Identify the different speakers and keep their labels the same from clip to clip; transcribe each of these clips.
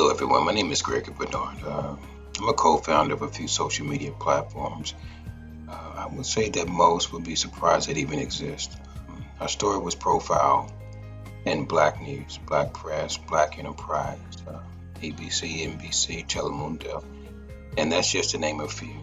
Speaker 1: Hello, everyone. My name is Greg Bernard. I'm a co-founder of a few social media platforms. I would say that most would be surprised that even exist. Our story was profiled in Black News, Black Press, Black Enterprise, ABC, NBC, Telemundo, and that's just to name a few.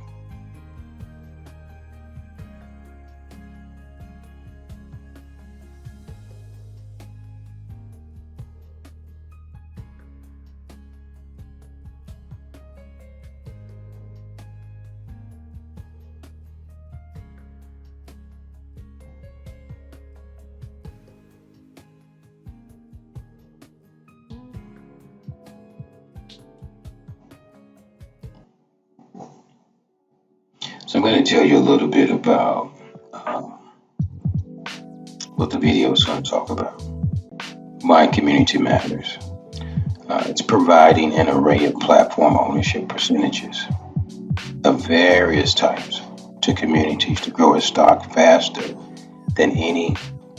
Speaker 1: So I'm going to tell you a little bit about um, what the video is going to talk about. Why community matters. It's providing an array of platform ownership percentages of various types to communities to grow a stock faster than any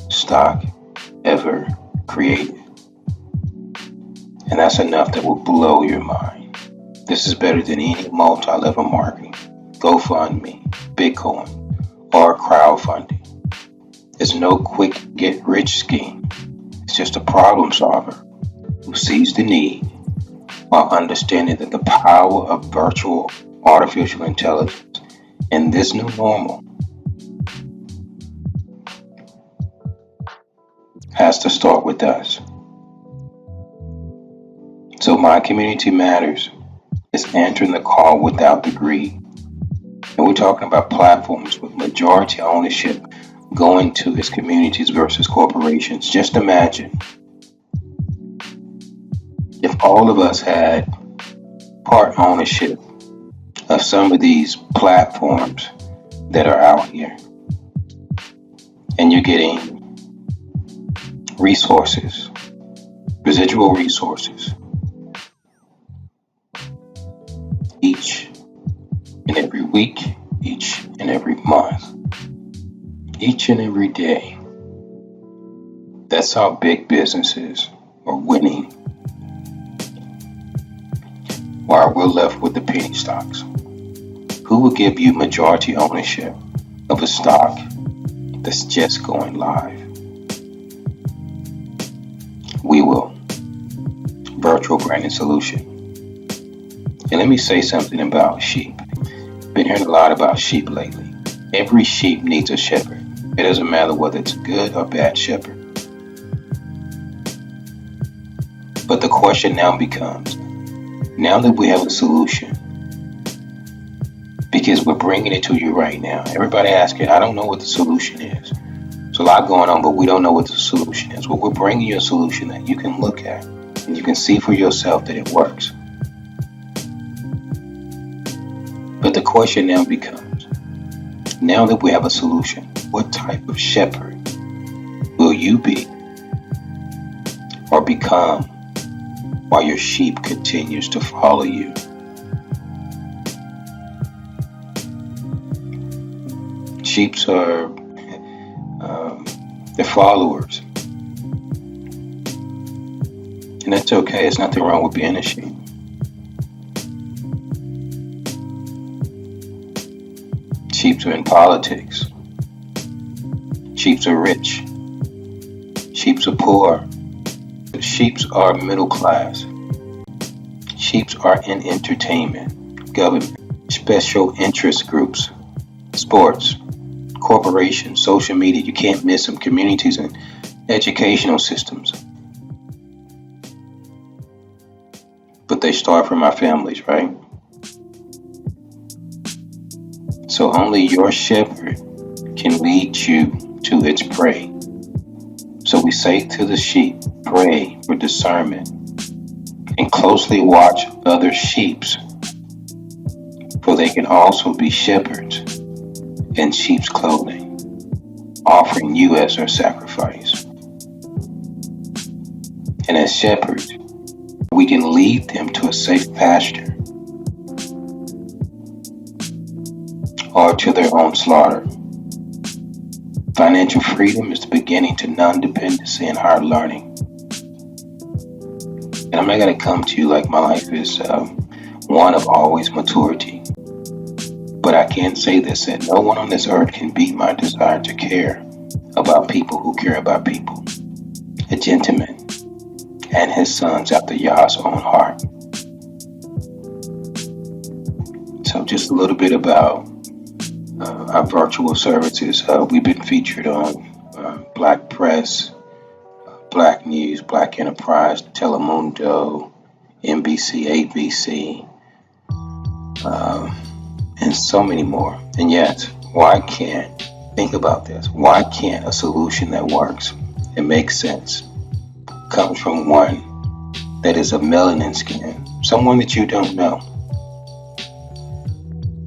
Speaker 1: stock ever created. And that's enough that will blow your mind. This is better than any multi-level marketing, GoFundMe, Bitcoin, or crowdfunding. It's no quick get rich scheme. It's just a problem solver who sees the need while understanding that the power of virtual artificial intelligence and this new normal has to start with us. So my community matters is answering the call without the greed. And we're talking about platforms with majority ownership going to its communities versus corporations. Just imagine if all of us had part ownership of some of these platforms that are out here, and you're getting resources, residual resources, each and every week, each and every month, each and every day. That's how big businesses are winning, while we're left with the penny stocks. Who will give you majority ownership of a stock that's just going live? We will. Virtual branding solution. And let me say something about sheep. Been hearing a lot about sheep lately. Every sheep needs a shepherd. It doesn't matter whether it's a good or bad shepherd. But the question now becomes, now that we have a solution, because we're bringing it to you right now. Everybody asking, I don't know what the solution is. There's a lot going on, but we don't know what the solution is. Well, we're bringing you a solution that you can look at and you can see for yourself that it works. But the question now becomes, now that we have a solution, what type of shepherd will you be or become while your sheep continues to follow you? Sheeps are they're followers, and that's okay. There's nothing wrong with being a sheep. Sheeps are in politics. Sheeps are rich. Sheeps are poor. Sheeps are middle class. Sheeps are in entertainment, government, special interest groups, sports, corporations, social media. You can't miss them. Communities and educational systems. But they start from our families, right? So only your shepherd can lead you to its prey. So we say to the sheep, pray for discernment and closely watch other sheeps, for they can also be shepherds in sheep's clothing, offering you as their sacrifice. And as shepherds, we can lead them to a safe pasture or to their own slaughter. Financial freedom is the beginning to non-dependency and hard learning. And I'm not going to come to you like my life is one of always maturity. But I can say this, that no one on this earth can beat my desire to care about people who care about people. A gentleman and his sons after Yah's own heart. So just a little bit about our virtual services. We've been featured on Black Press, Black News, Black Enterprise, Telemundo, NBC, ABC, and so many more. And yet, why can't, think about this, why can't a solution that works and makes sense comes from one that is of melanin skin, someone that you don't know,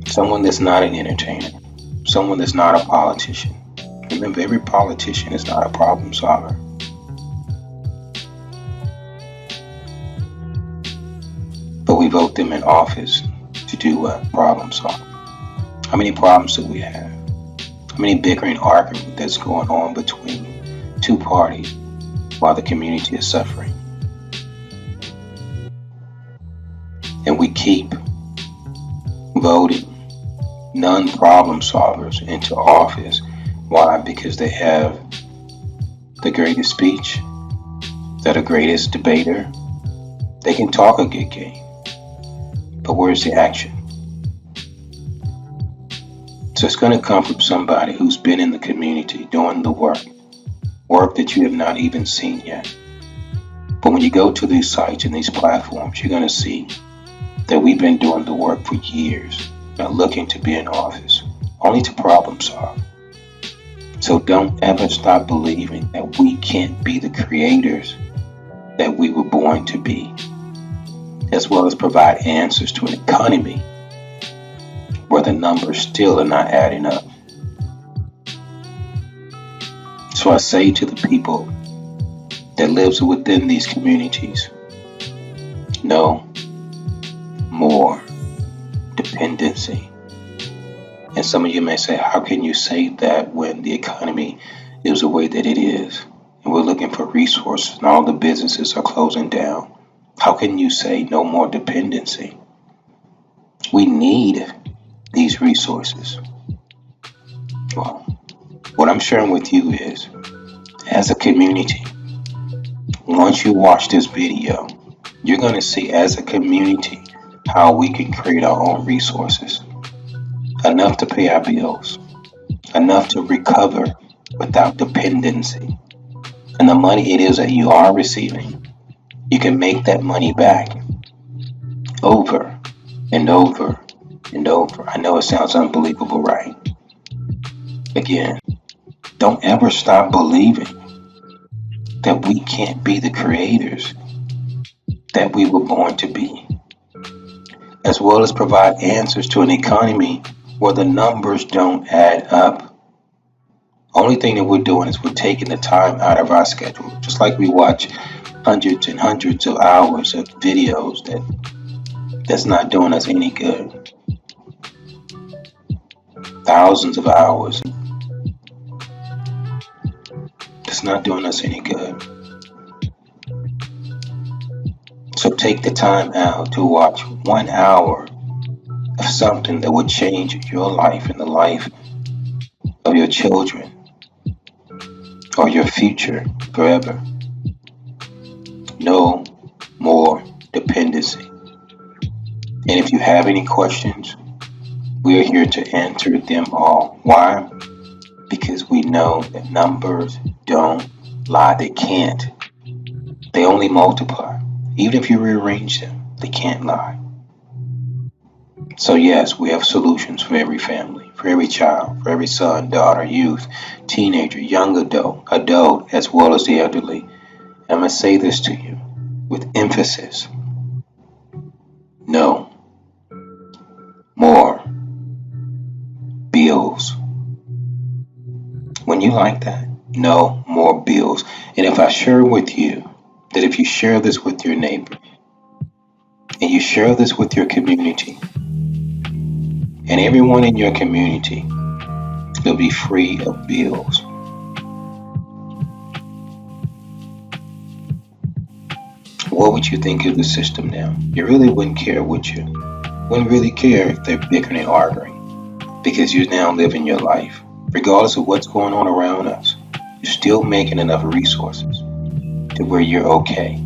Speaker 1: someone that's not an entertainer, someone that's not a politician. Remember, every politician is not a problem solver. But we vote them in office to do what? Problem solve. How many problems do we have? How many bickering argument that's going on between two parties while the community is suffering? And we keep voting non-problem solvers into office. Why? Because they have the greatest speech, they're the greatest debater. They can talk a good game. But where's the action? So it's going to come from somebody who's been in the community doing the work that you have not even seen yet. But when you go to these sites and these platforms, you're going to see that we've been doing the work for years, not looking to be in office, only to problem solve. So don't ever stop believing that we can't be the creators that we were born to be, as well as provide answers to an economy where the numbers still are not adding up. So I say to the people that lives within these communities, no more dependency. And some of you may say, how can you say that when the economy is the way that it is? And we're looking for resources and all the businesses are closing down. How can you say no more dependency? We need these resources. Well, what I'm sharing with you is, as a community, once you watch this video, you're going to see as a community how we can create our own resources. Enough to pay our bills, enough to recover without dependency. And the money it is that you are receiving, you can make that money back over and over and over. I know it sounds unbelievable, right? Again, don't ever stop believing that we can't be the creators that we were born to be, as well as provide answers to an economy where the numbers don't add up. Only thing that we're doing is we're taking the time out of our schedule, just like we watch hundreds and hundreds of hours of videos that's not doing us any good. Thousands of hours. It's not doing us any good. So take the time out to watch 1 hour of something that would change your life and the life of your children or your future forever. No more dependency. And if you have any questions, we're here to answer them all. Why? Because we know that numbers don't lie. They can't. They only multiply. Even if you rearrange them, they can't lie. So yes, we have solutions for every family, for every child, for every son, daughter, youth, teenager, young adult, as well as the elderly. And I'm going to say this to you with emphasis. No more bills. When you like that, no more bills. And if I share with you that if you share this with your neighbor and you share this with your community, and everyone in your community will be free of bills. What What would you think of the system now? You really wouldn't care, would you? Wouldn't really care if they're bickering and arguing because you're now living your life. Regardless of what's going on around us, you're still making enough resources to where you're okay.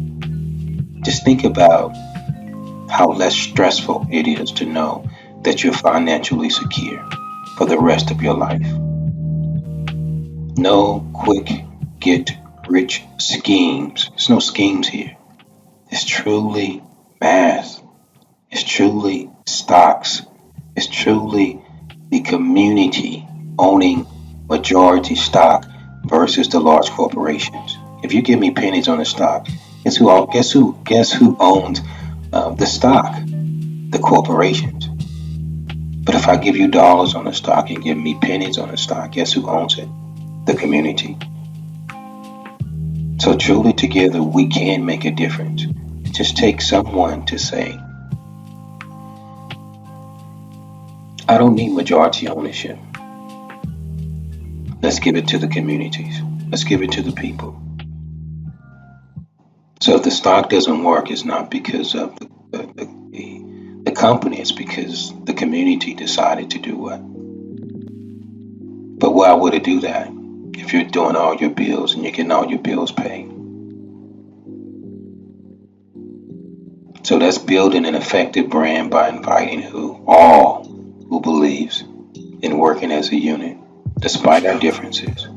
Speaker 1: Just think about how less stressful it is to know that you're financially secure for the rest of your life. No quick get rich schemes. There's no schemes here. It's truly math. It's truly stocks. It's truly the community owning majority stock versus the large corporations. If you give me pennies on the stock, guess who owns the stock? The corporations. But if I give you dollars on the stock and give me pennies on the stock, guess who owns it? The community. So truly together we can make a difference. It just takes someone to say, I don't need majority ownership. Let's give it to the communities. Let's give it to the people. So if the stock doesn't work, it's not because of the company, it's because the community decided to do what? But why would it do that if you're doing all your bills and you're getting all your bills paid? So that's building an effective brand by inviting all who believes in working as a unit, despite our differences.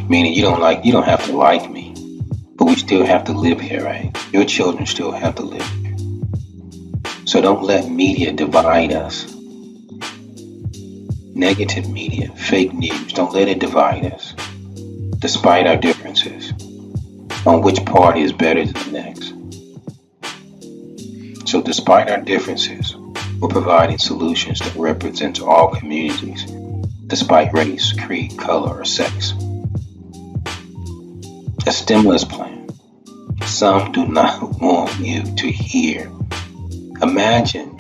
Speaker 1: Meaning you don't have to like me, but we still have to live here, right? Your children still have to live here. So don't let media divide us. Negative media, fake news, don't let it divide us, despite our differences, on which party is better than the next. So despite our differences, we're providing solutions that represent all communities, despite race, creed, color, or sex. A stimulus plan. Some do not want you to hear. Imagine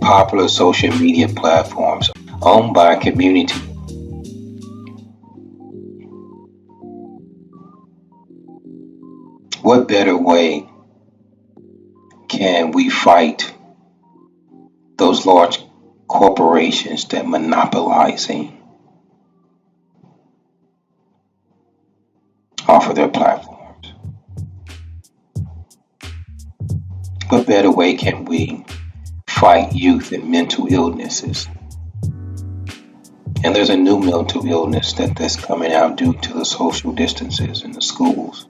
Speaker 1: popular social media platforms owned by a community. What better way can we fight those large corporations that monopolizing off of their platforms? What better way can we fight youth and mental illnesses? And there's a new mental illness that's coming out due to the social distances in the schools.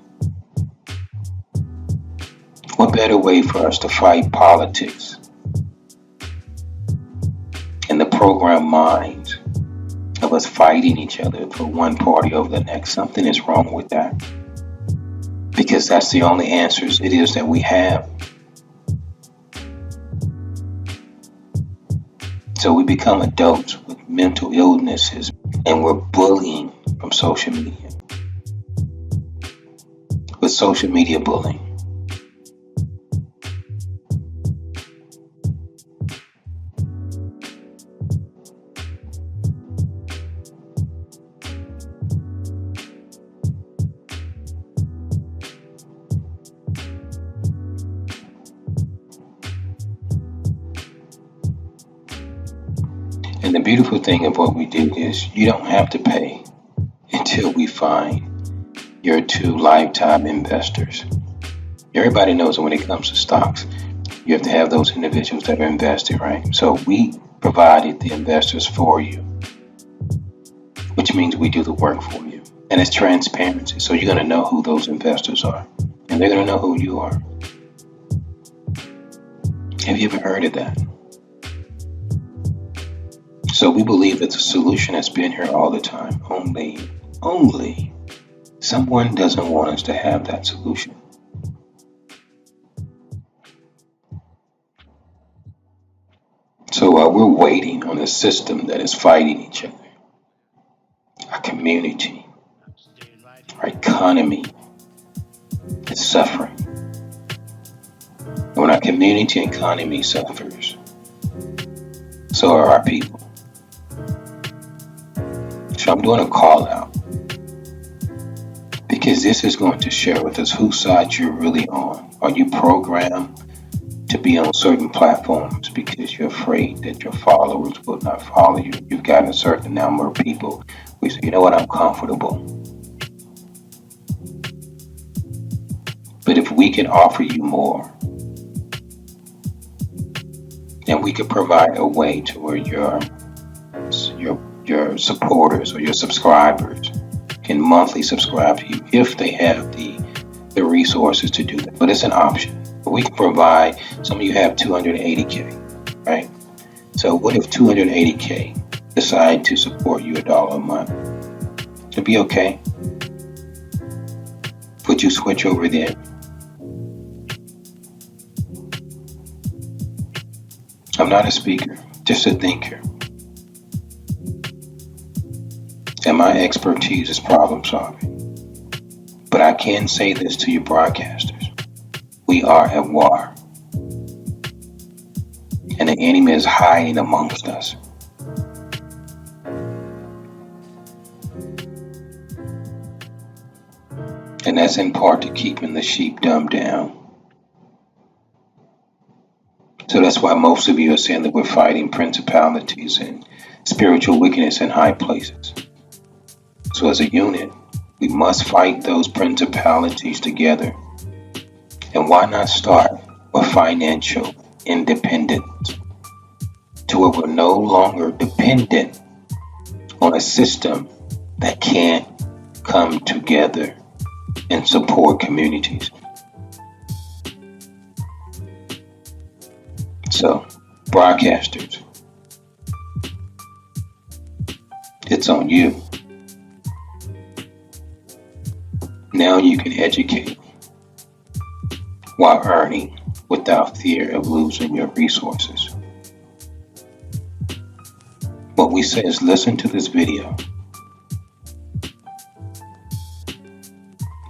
Speaker 1: What better way for us to fight politics and the programmed minds of us fighting each other for one party over the next? Something is wrong with that. Because that's the only answers it is that we have. So we become adults with mental illnesses and we're bullying from social media. With social media bullying. And the beautiful thing of what we do is you don't have to pay until we find your two lifetime investors. Everybody knows that when it comes to stocks, you have to have those individuals that are invested, right? So we provided the investors for you, which means we do the work for you. And it's transparency. So you're going to know who those investors are. And they're going to know who you are. Have you ever heard of that? So we believe that the solution has been here all the time. Only someone doesn't want us to have that solution. So while we're waiting on a system that is fighting each other, our community, our economy is suffering. And when our community and economy suffers, so are our people. So I'm doing a call out because this is going to share with us whose side you're really on. Are you programmed to be on certain platforms because you're afraid that your followers will not follow you? You've got a certain number of people who say, you know what, I'm comfortable. But if we can offer you more, and we could provide a way to where your supporters or your subscribers can monthly subscribe to you if they have the resources to do that. But it's an option. But we can provide, some of you have 280K, right? So what if 280K decide to support you $1 a month? It'll be okay. Would you switch over then? I'm not a speaker, just a thinker. And my expertise is problem solving. But I can say this to you broadcasters. We are at war. And the enemy is hiding amongst us. And that's in part to keeping the sheep dumbed down. So that's why most of you are saying that we're fighting principalities and spiritual wickedness in high places. So as a unit, we must fight those principalities together. And why not start with financial independence to where we're no longer dependent on a system that can't come together and support communities. So, broadcasters, it's on you. Now you can educate while earning without fear of losing your resources. What we say is listen to this video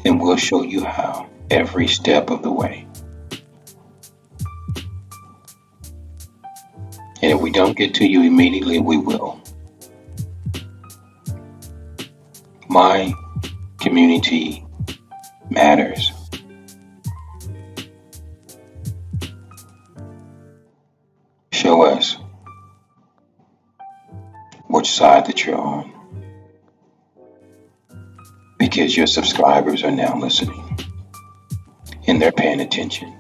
Speaker 1: and we'll show you how every step of the way. And if we don't get to you immediately, we will. My community matters. Show us which side that you're on, because your subscribers are now listening and they're paying attention.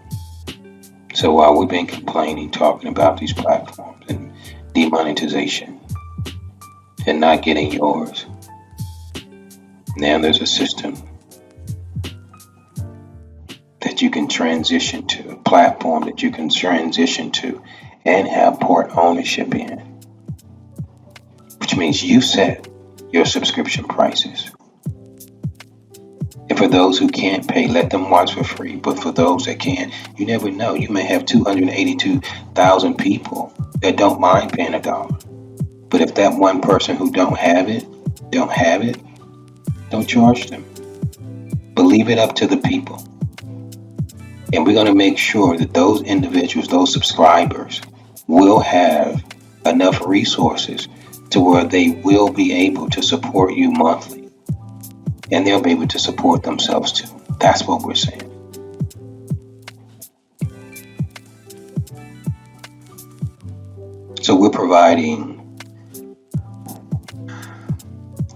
Speaker 1: So while we've been complaining, talking about these platforms and demonetization and not getting yours, now there's a system that you can transition to, a platform that you can transition to and have part ownership in, which means you set your subscription prices. And for those who can't pay, let them watch for free. But for those that can, you never know. You may have 282,000 people that don't mind paying $1. But if that one person who don't have it, don't charge them. But leave it up to the people. And we're going to make sure that those individuals, those subscribers, will have enough resources to where they will be able to support you monthly. And they'll be able to support themselves too. That's what we're saying. So we're providing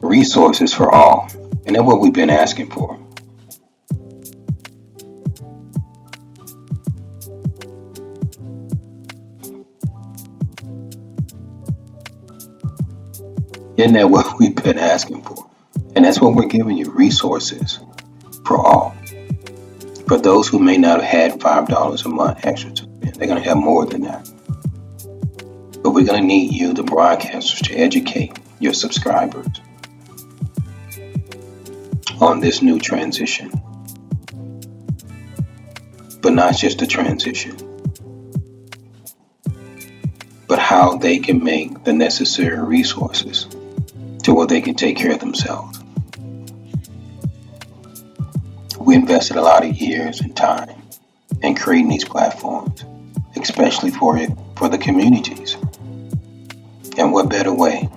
Speaker 1: resources for all. And that's what we've been asking for. Isn't that what we've been asking for? And that's what we're giving you, resources for all. For those who may not have had $5 a month extra to spend, they're going to have more than that. But we're going to need you, the broadcasters, to educate your subscribers on this new transition. But not just the transition, but how they can make the necessary resources to where they can take care of themselves. We invested a lot of years and time in creating these platforms, especially for the communities. And what better way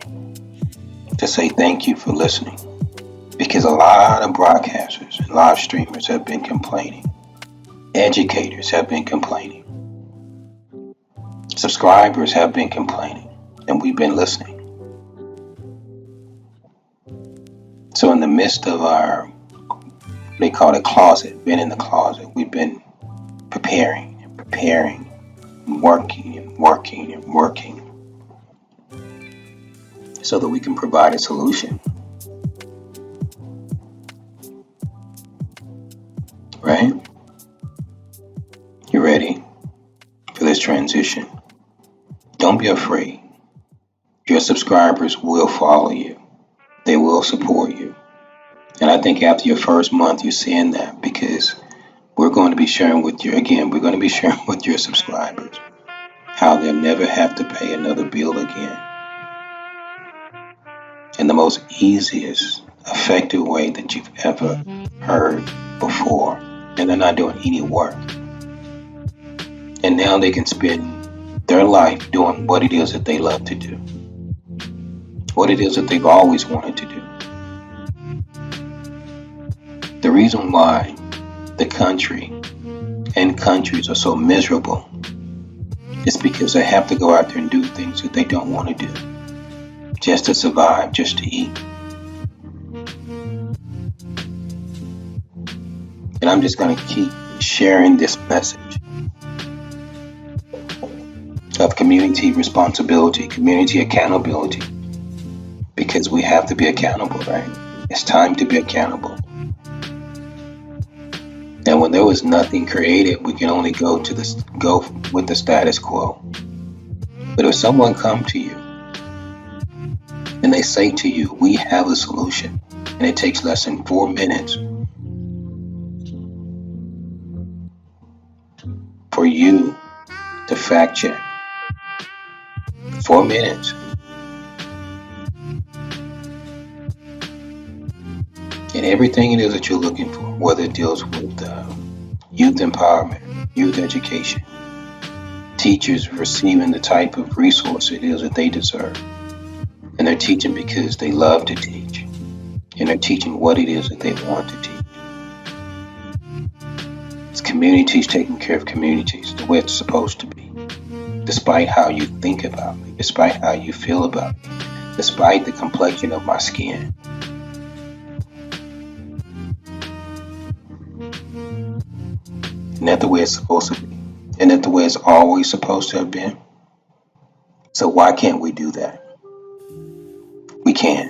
Speaker 1: to say thank you for listening because a lot of broadcasters and live streamers have been complaining. Educators have been complaining. Subscribers have been complaining. And we've been listening. So in the midst of our, they call it closet, been in the closet, we've been preparing and preparing and working and working and working so that we can provide a solution. Right? You ready for this transition? Don't be afraid. Your subscribers will follow you. They will support you. And I think after your first month, you're seeing that because we're going to be sharing with you, again, we're going to be sharing with your subscribers how they'll never have to pay another bill again. In the most easiest, effective way that you've ever heard before. And they're not doing any work. And now they can spend their life doing what it is that they love to do. What it is that they've always wanted to do. The reason why the country and countries are so miserable is because they have to go out there and do things that they don't want to do just to survive, just to eat. And I'm just going to keep sharing this message of community responsibility, community accountability, because we have to be accountable, right? It's time to be accountable. And when there was nothing created, we can only go with the status quo. But if someone comes to you and they say to you, we have a solution, and it takes less than 4 minutes for you to fact check. 4 minutes. And everything it is that you're looking for, whether it deals with youth empowerment, youth education, teachers receiving the type of resource it is that they deserve. And they're teaching because they love to teach. And they're teaching what it is that they want to teach. It's communities taking care of communities the way it's supposed to be. Despite how you think about me, despite how you feel about me, despite the complexion of my skin. Isn't that the way it's supposed to be? Isn't that the way it's always supposed to have been? So why can't we do that? We can.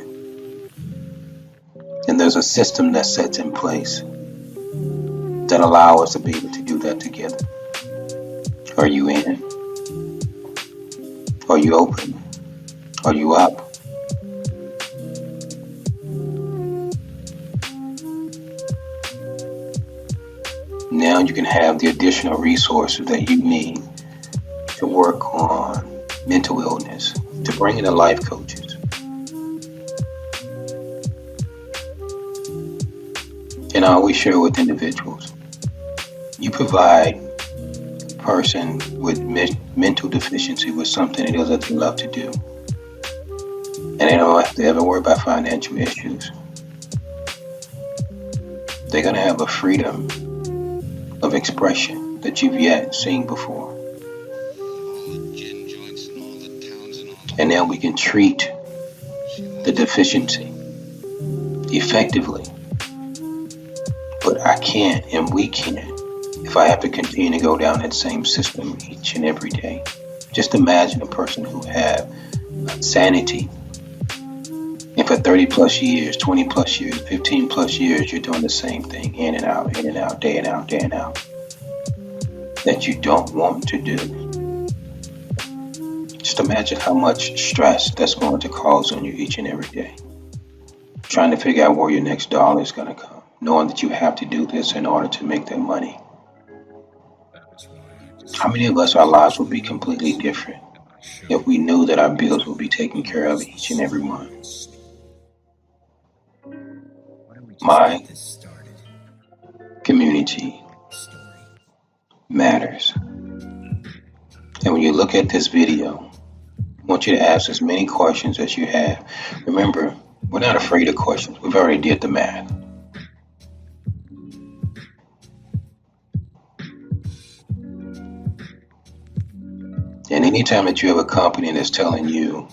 Speaker 1: And there's a system that sets in place that allow us to be able to do that together. Are you in? Are you open? Are you up? Now you can have the additional resources that you need to work on mental illness, to bring in the life coaches. And I always share with individuals, you provide a person with mental deficiency with something it is that they love to do. And they don't have to ever worry about financial issues. They're going to have a freedom of expression that you've yet seen before. And now we can treat the deficiency effectively. But I can't and we can't if I have to continue to go down that same system each and every day. Just imagine a person who have sanity. And for 30 plus years, 20 plus years, 15 plus years, you're doing the same thing in and out, day in out, day in out, that you don't want to do. Just imagine how much stress that's going to cause on you each and every day. Trying to figure out where your next dollar is going to come, knowing that you have to do this in order to make that money. How many of us, our lives would be completely different if we knew that our bills would be taken care of each and every month? My community matters. And when you look at this video, I want you to ask as many questions as you have. Remember, We're not afraid of questions. We've already did the math. And anytime that you have a company that's telling you,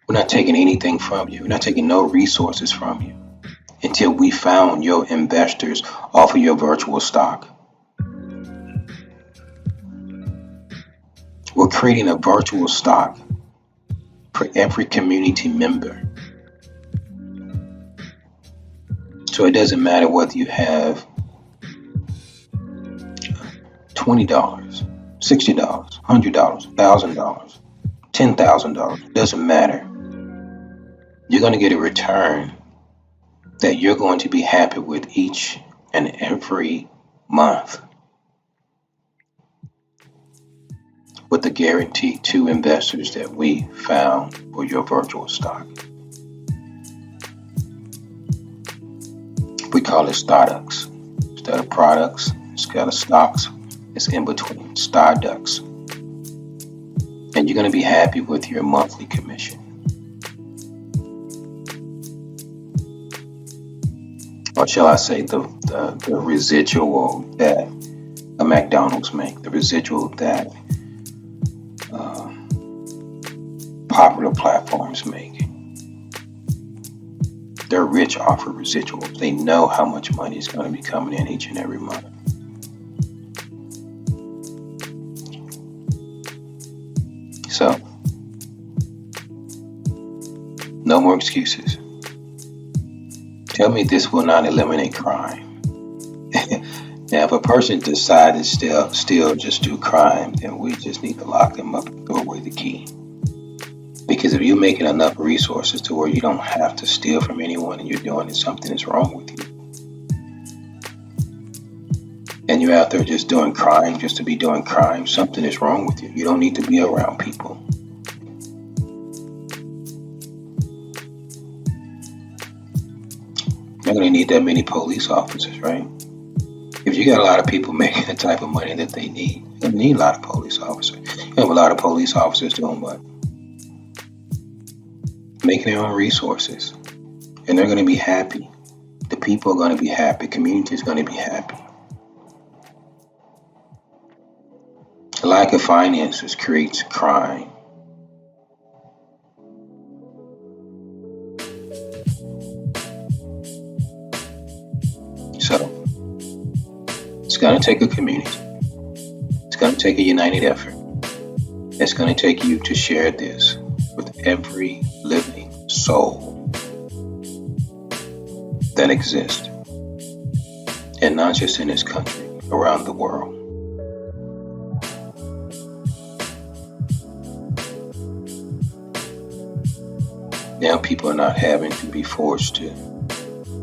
Speaker 1: we're not taking anything from you, we're not taking no resources from you until we found your investors off of your virtual stock. We're creating a virtual stock for every community member. So it doesn't matter whether you have $20, $60, $100, $1,000, $10,000. It doesn't matter. You're going to get a return that you're going to be happy with each and every month with the guaranteed 2 investors that we found for your virtual stock. We call it Starducks. Instead of products, instead of stocks, it's in between, Starducks. And you're going to be happy with your monthly commission. Or shall I say the residual that a McDonald's make, the residual that popular platforms make. They're rich off of residuals. They know how much money is going to be coming in each and every month. So, no more excuses. Tell me this will not eliminate crime. Now, if a person decides to still just do crime, then we just need to lock them up and throw away the key. Because if you're making enough resources to where you don't have to steal from anyone and you're doing it, something is wrong with you. And you're out there just doing crime just to be doing crime, something is wrong with you. You don't need to be around people. You're going to need that many police officers, right? If you got a lot of people making the type of money that they need, you don't need a lot of police officers. You have a lot of police officers doing what? Making their own resources. And they're going to be happy. The people are going to be happy. The community is going to be happy. A lack of finances creates crime. So, it's going to take a community. It's going to take a united effort. It's going to take you to share this with every living soul that exists. And not just in this country, around the world. Now people are not having to be forced to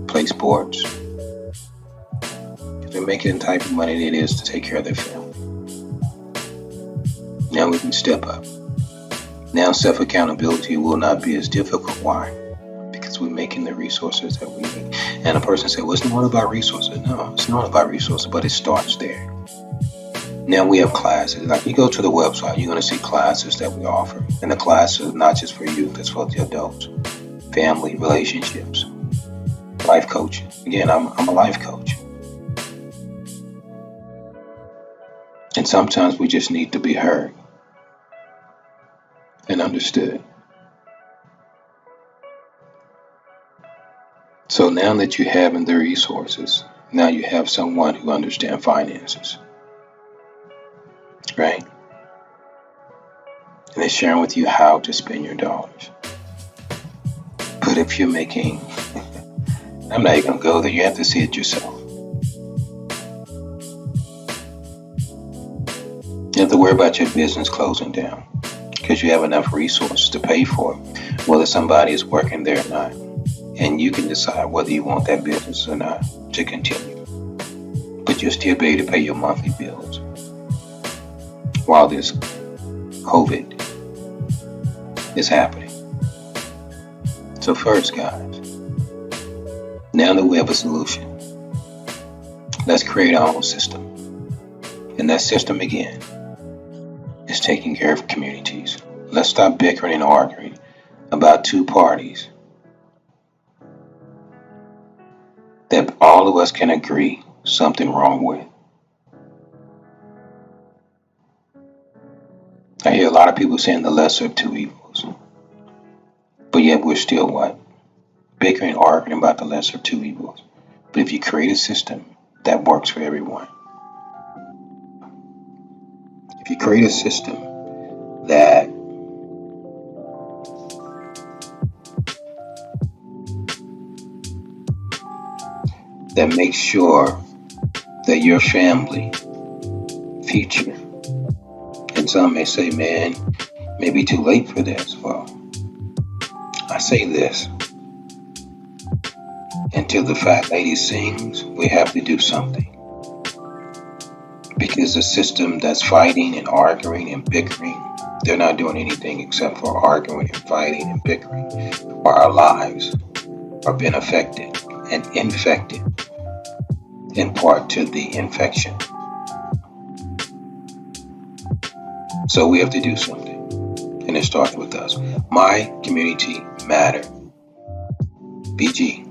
Speaker 1: play sports. They're making the type of money it is to take care of their family. Now we can step up. Now self-accountability will not be as difficult. Why? Because we're making the resources that we need. And a person said, well, it's not about resources. No, it's not about resources, but it starts there. Now we have classes. Like you go to the website, you're going to see classes that we offer. And the classes are not just for youth, it's for the adults. Family, relationships, life coaching. Again, I'm a life coach. And sometimes we just need to be heard and understood. So now that you have the resources, now you have someone who understands finances, right? And they're sharing with you how to spend your dollars. But if you're making, I'm not even going to go there, you have to see it yourself. You have to worry about your business closing down because you have enough resources to pay for it, whether somebody is working there or not. And you can decide whether you want that business or not to continue. But you'll still be able to pay your monthly bills while this COVID is happening. So first, guys, now that we have a solution, let's create our own system. And that system, again, is taking care of communities. Let's stop bickering and arguing about two parties that all of us can agree something wrong with. I hear a lot of people saying the lesser of two evils, but yet we're still what? Bickering, arguing about the lesser of two evils. But if you create a system that works for everyone, if you create a system that makes sure that your family future, and some may say, man, maybe too late for this. Well, I say this, until the fat lady sings, we have to do something. Because the system that's fighting and arguing and bickering, they're not doing anything except for arguing and fighting and bickering, while our lives are being affected and infected in part to the infection. So we have to do something, and it starts with us. My community matter. BG,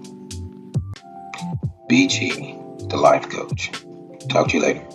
Speaker 1: the life coach. Talk to you later.